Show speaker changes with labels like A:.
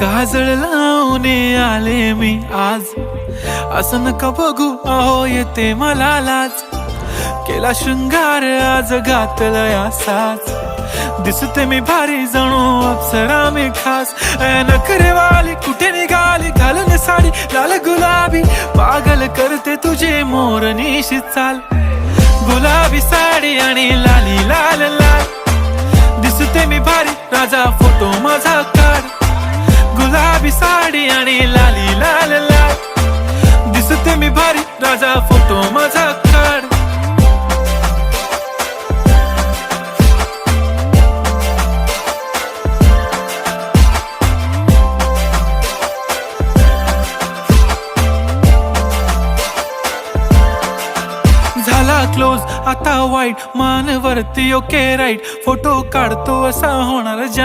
A: काजळ लावून आले मी आज, असं नका बघू अहो येते मला लाज. केला शृंगार आज घातलाय असाच, दिसते मी भारी जणू अप्सरा मी खास. नखरेवाली कुठे निघाली घालून साडी लाल गुलाबी, पागल करते तुझे मोरनीशी चाल. गुलाबी साडी आणि लाली लाल लाल, दिसते मी भारी राजा फोटो माझा काढ. गुलाबी साडी आणि लाली लाल लाल, दिसते मी भारी राजा फोटो माझा काढ. झाला क्लोज आता वाईट, मान वरती ओके राईट, फोटो काढतो असा होणार.